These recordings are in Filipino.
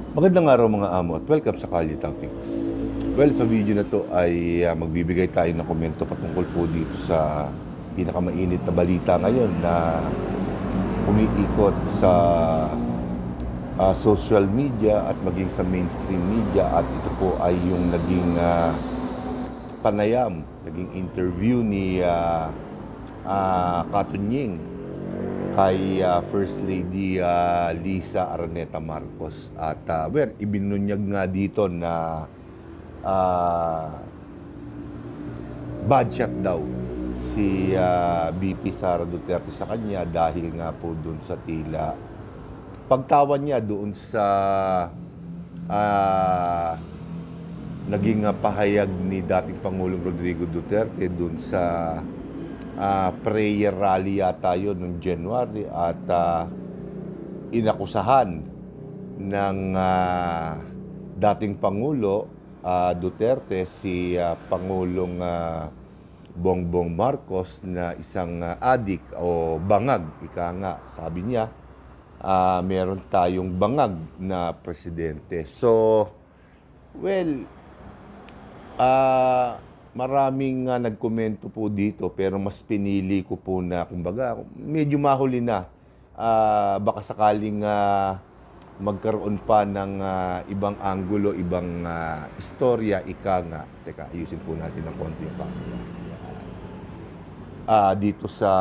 Magandang araw mga amo at welcome sa Kalye Topics. Well, sa video na to ay magbibigay tayo ng komento patungkol po dito sa pinakamainit na balita ngayon na umiikot sa social media at maging sa mainstream media, at ito po ay yung naging panayam, naging interview ni Katunying kay First Lady Lisa Araneta Marcos. At ibinunyag nga dito na bad shot daw si VP Sara Duterte sa kanya dahil nga po dun sa tila pagtawan niya doon sa naging pahayag ni dating Pangulong Rodrigo Duterte doon sa prayer rally yata yun noong January, at inakusahan ng dating Pangulo Duterte si Pangulong Bongbong Marcos na isang adik o bangag, ika nga, sabi niya. Meron tayong bangag na presidente. So, well, maraming nagkomento po dito, pero mas pinili ko po na, kumbaga, medyo mahuli na. Baka sakaling magkaroon pa ng ibang anggulo, ibang istorya, ika nga. Teka, ayusin po natin ng konti yung camera. Dito sa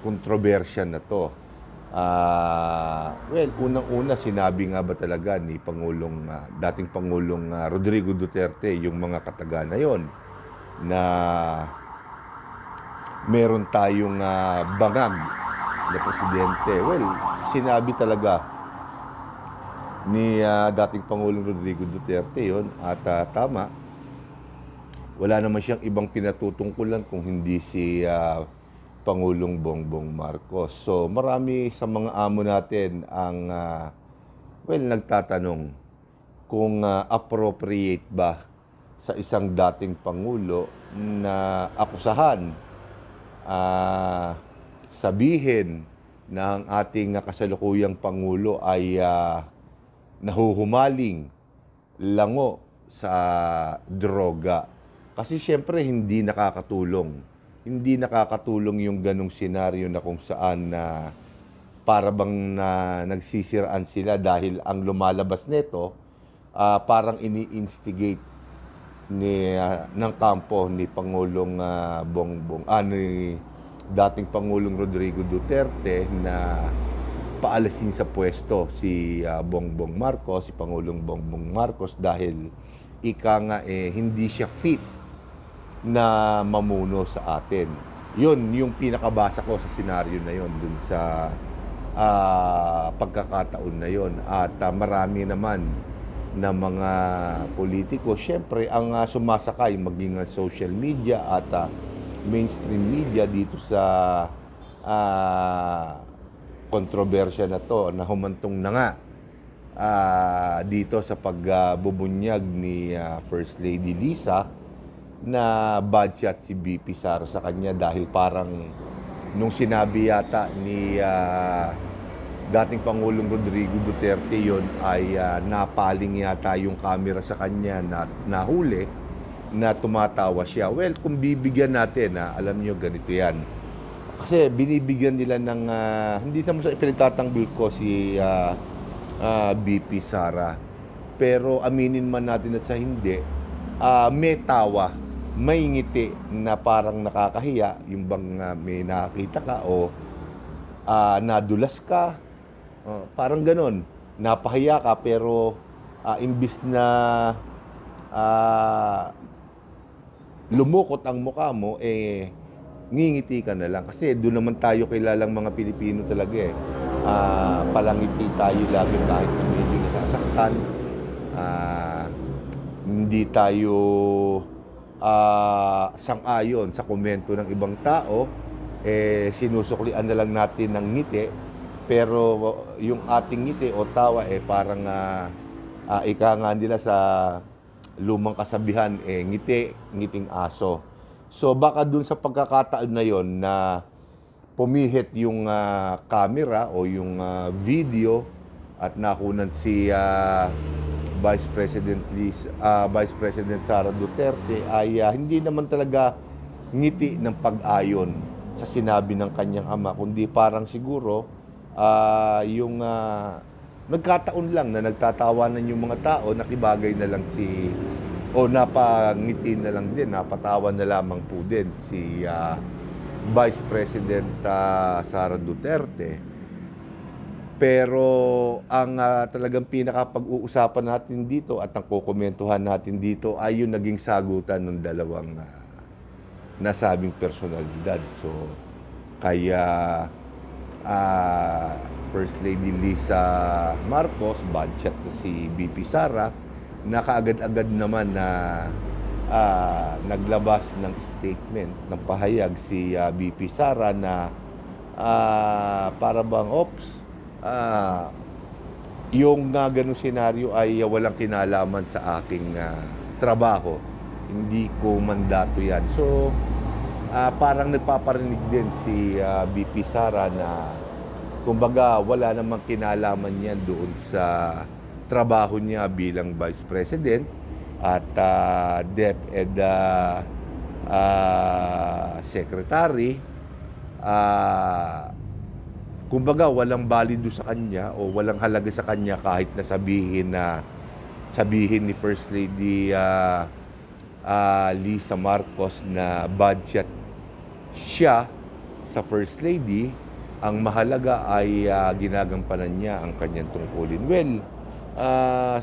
kontrobersya na to. Well, unang-una, sinabi nga ba talaga ni dating Pangulong Rodrigo Duterte yung mga kataga na yon na meron tayong bangag na presidente. Well, sinabi talaga ni dating Pangulong Rodrigo Duterte yon, at tama. Wala naman siyang ibang pinatutungkulan kung hindi si Pangulong Bongbong Marcos. So marami sa mga amo natin ang nagtatanong kung appropriate ba sa isang dating Pangulo na akusahan, sabihin na ang ating kasalukuyang Pangulo ay nahuhumaling, lango sa droga. Kasi siyempre hindi nakakatulong. Hindi nakakatulong yung ganong senaryo na kung saan para bang nagsisiraan sila dahil ang lumalabas nito parang ini-instigate ng kampo ni Pangulong ni dating Pangulong Rodrigo Duterte na paalasin sa pwesto si Bongbong Marcos, si Pangulong Bongbong Marcos, dahil ika nga hindi siya fit na mamuno sa atin. Yun yung pinakabasa ko sa senaryo na yun, dun sa pagkakataon na yun. At marami naman na mga politiko, syempre ang sumasakay, maging social media at mainstream media dito sa kontrobersya na to, na humantong na nga dito sa pagbubunyag ni First Lady Lisa na bad shot si VP Sara sa kanya dahil parang nung sinabi yata ni dating Pangulong Rodrigo Duterte yon ay napaling yata yung camera sa kanya na nahuli na tumatawa siya. Well, kung bibigyan natin, alam nyo, ganito yan. Kasi binibigyan nila ng, hindi naman sa pinagtatanggol ko si VP Sara. Pero aminin man natin at sa hindi, may tawa, may ngiti na parang nakakahiya, yung bang may nakakita ka o nadulas ka, parang ganon, napahiya ka, pero imbis na lumukot ang mukha mo, ngingiti ka na lang. Kasi doon naman tayo kilalang mga Pilipino talaga palangiti tayo lagi kahit na medyo nasasaktan. Hindi tayo sang-ayon sa komento ng ibang tao, sinusuklian na lang natin ng ngiti, pero yung ating ngiti o tawa parang ika nga nila sa lumang kasabihan, ngiting aso. So baka dun sa pagkakataon na yon na pumihit yung camera o yung video at nakunan si Vice President Sara Duterte ay hindi naman talaga ngiti ng pag-ayon sa sinabi ng kanyang ama, kundi parang siguro yung nagkataon lang na nagtatawanan yung mga tao, nakibagay na lang o napangiti na lang din, napatawa na lamang po din si Vice President Sara Duterte. Pero ang talagang pinakapag-uusapan natin dito at ang kukomentuhan natin dito ay yung naging sagutan ng dalawang nasabing personalidad. So, kaya First Lady Lisa Marcos, budget na si BP Sara, na kaagad-agad naman na naglabas ng statement, ng pahayag si BP Sara na para bang, yung ganung senaryo ay walang kinalaman sa aking trabaho. Hindi ko mandato yan. So, parang nagpaparinig din si BP Sara na kumbaga wala namang kinalaman yan doon sa trabaho niya bilang Vice President at DepEd Secretary. Kumbaga walang balido sa kanya o walang halaga sa kanya kahit na sabihin ni First Lady Lisa Marcos na budget siya sa First Lady. Ang mahalaga ay ginagampanan niya ang kanyang tungkulin. Well,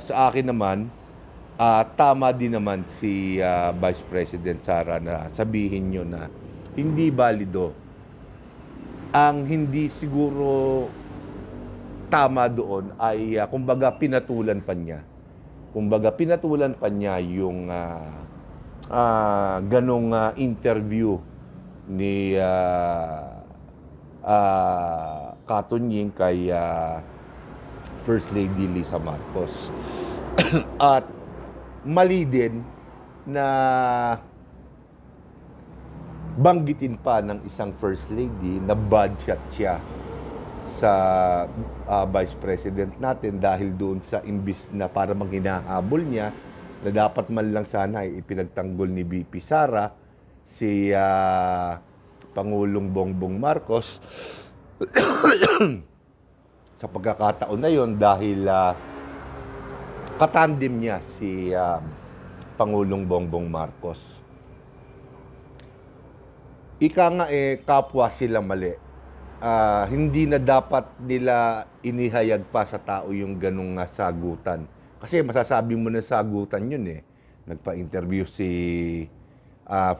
sa akin naman, tama din naman si Vice President Sara na sabihin nyo na hindi balido. Ang hindi siguro tama doon ay kumbaga pinatulan pa niya. Kumbaga pinatulan pa niya yung ganong interview ni Katunying kay First Lady Lisa Marcos. At mali din na banggitin pa ng isang First Lady na budget siya sa Vice President natin dahil doon sa imbis na para manghinahabol niya na dapat man lang sana ay ipinagtanggol ni BP Sara si Pangulong Bongbong Marcos sa pagkakataon na yon dahil katandem niya si Pangulong Bongbong Marcos. Ika nga kapwa sila mali. Hindi na dapat nila inihayag pa sa tao yung ganung sagutan. Kasi masasabi mo na sagutan yun Nagpa-interview si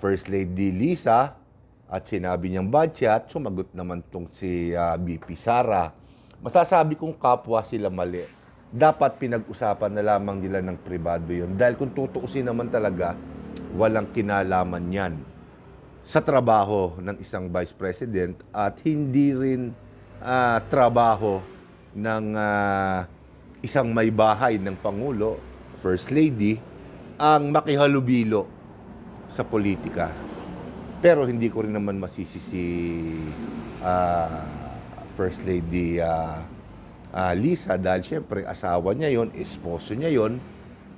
First Lady Lisa at sinabi niyang budget, sumagot naman tong si BP Sara. Masasabi kong kapwa sila mali. Dapat pinag-usapan na lamang nila ng pribado yun. Dahil kung tutuusin naman talaga, walang kinalaman yan sa trabaho ng isang Vice President at hindi rin trabaho ng isang may bahay ng Pangulo, First Lady, ang makihalubilo sa politika. Pero hindi ko rin naman masisi si First Lady Lisa dahil syempre asawa niya yon, esposo niya yon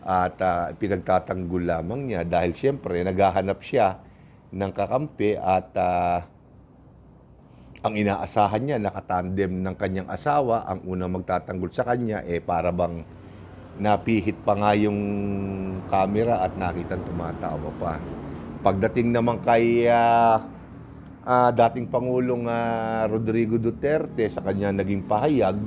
at pinagtatanggol lamang niya dahil syempre naghahanap siya ng kakampi at ang inaasahan niya nakatandem ng kanyang asawa ang unang magtatanggol sa kanya para bang napihit pa nga yung camera at nakitang tumatawa pa. Pagdating naman kay dating Pangulong Rodrigo Duterte sa kanya naging pahayag,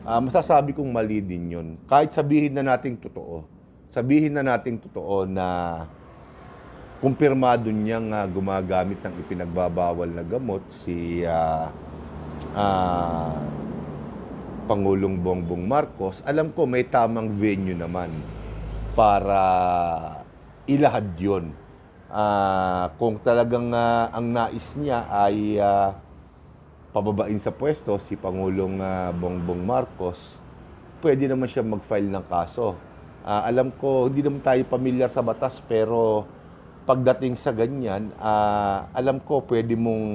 masasabi kong mali din yun. Kahit sabihin na nating totoo. Sabihin na nating totoo na kumpirmado niyang gumagamit ng ipinagbabawal na gamot si Pangulong Bongbong Marcos. Alam ko may tamang venue naman para ilahad yun. Kung talagang ang nais niya ay pababain sa pwesto si Pangulong Bongbong Marcos, pwede naman siya mag-file ng kaso. Alam ko, hindi naman tayo pamilyar sa batas, pero pagdating sa ganyan, alam ko pwede mong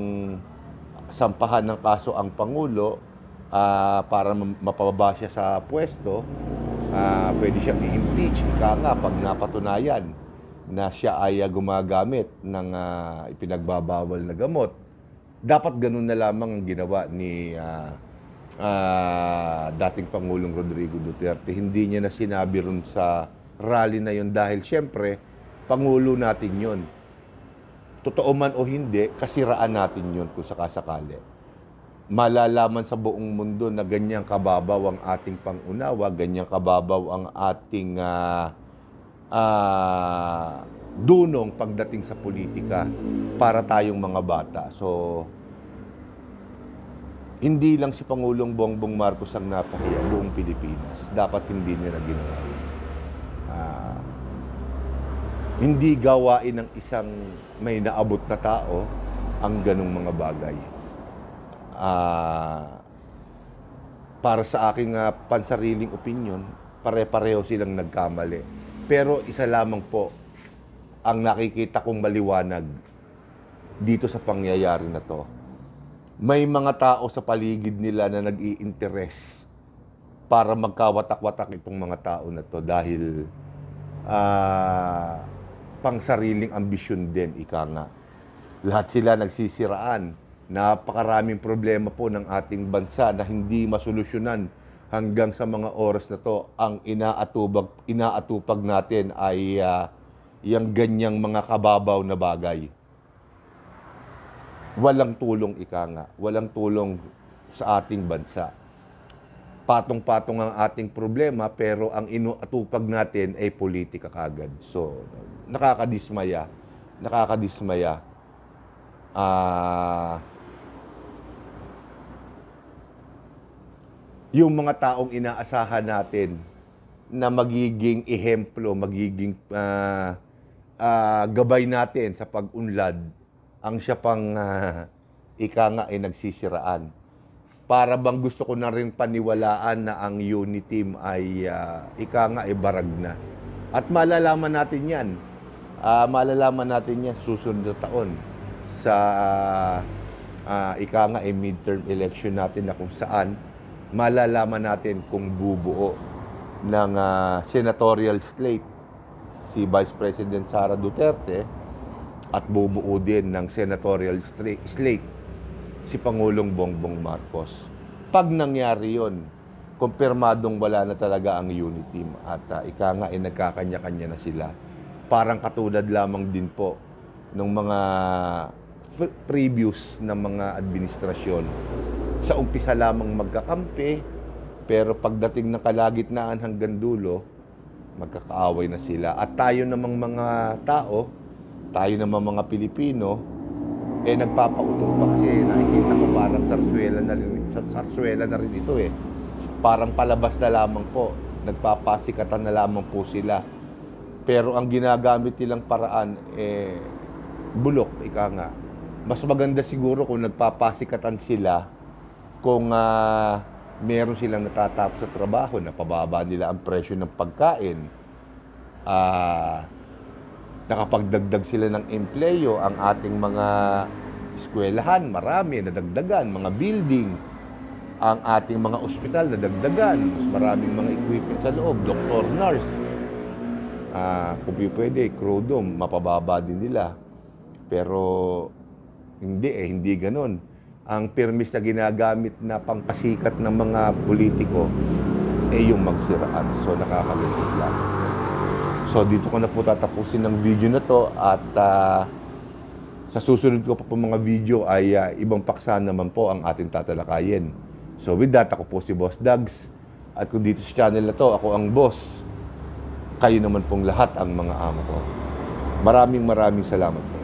sampahan ng kaso ang Pangulo para mapababa siya sa pwesto, pwede siyang i-impeach, ika nga, pag napatunayan na siya ay gumagamit ng ipinagbabawal na gamot. Dapat ganun na lamang ang ginawa ni dating Pangulong Rodrigo Duterte. Hindi niya na sinabi ron sa rally na yun dahil siyempre, Pangulo natin yun. Totoo man o hindi, kasiraan natin yun kung sakasakali. Malalaman sa buong mundo na ganyang kababaw ang ating pangunawa, ganyang kababaw ang ating dunong pagdating sa politika para tayong mga bata. So, hindi lang si Pangulong Bongbong Marcos ang napahiya, buong Pilipinas. Dapat hindi niya na ginawa. Hindi gawain ng isang may naabot na tao ang ganong mga bagay. Para sa aking pansariling opinion, pare-pareho silang nagkamali. Pero isa lamang po ang nakikita kong maliwanag dito sa pangyayari na to. May mga tao sa paligid nila na nag-i-interes para magkawatak-watak itong mga tao na to dahil pang sariling ambisyon din, ika nga. Lahat sila nagsisiraan. Napakaraming problema po ng ating bansa na hindi masolusyonan hanggang sa mga oras na to. Ang inaatupag natin ay yung ganyang mga kababaw na bagay. Walang tulong, ika nga. Walang tulong sa ating bansa. Patong-patong ang ating problema, pero ang inuatupag natin ay politika kagad. So, nakakadismaya. Nakakadismaya. Yung mga taong inaasahan natin na magiging ehemplo, magiging gabay natin sa pag-unlad, ang siya pang ika nga ay nagsisiraan. Para bang gusto ko na rin paniwalaan na ang unity team ay ika nga ay barag na. At malalaman natin yan. Malalaman natin yan susunod na taon sa ika nga ay midterm election natin na kung saan malalaman natin kung bubuo ng senatorial slate si Vice President Sara Duterte at bubuo din ng senatorial slate si Pangulong Bongbong Marcos. Pag nangyari yon, kumpirmadong wala na talaga ang unity team at ika nga ay nagkakanya-kanya na sila. Parang katulad lamang din po ng mga previous na mga administrasyon. Sa umpisa lamang magkakampi, pero pagdating ng kalagitnaan hanggang dulo, magkakaaway na sila. At tayo namang mga tao, tayo namang mga Pilipino, nagpapauto pa kasi nakikita ko parang sarswela na rin ito eh. Parang palabas na lamang po, nagpapasikatan na lamang po sila. Pero ang ginagamit nilang paraan bulok, ika nga. Mas maganda siguro kung nagpapasikatan sila kung meron silang natatapos sa trabaho, napababa nila ang presyo ng pagkain, nakapagdagdag sila ng empleyo, ang ating mga eskwelahan, marami, nadagdagan, mga building, ang ating mga ospital, nadagdagan, mas maraming mga equipment sa loob, doktor, nurse, kung pwede, crew dome, mapababa din nila. Pero hindi ganun. Ang permis na ginagamit na pangpasikat ng mga politiko yung magsiraan. So, nakakalungkot lang. So, dito ko na po tatapusin ng video na to at sa susunod ko pa po mga video ay ibang paksa naman po ang ating tatalakayin. So, with that, ako po si Boss Dags. At kung dito sa channel na to, ako ang boss. Kayo naman pong lahat ang mga amo ko. Maraming salamat po.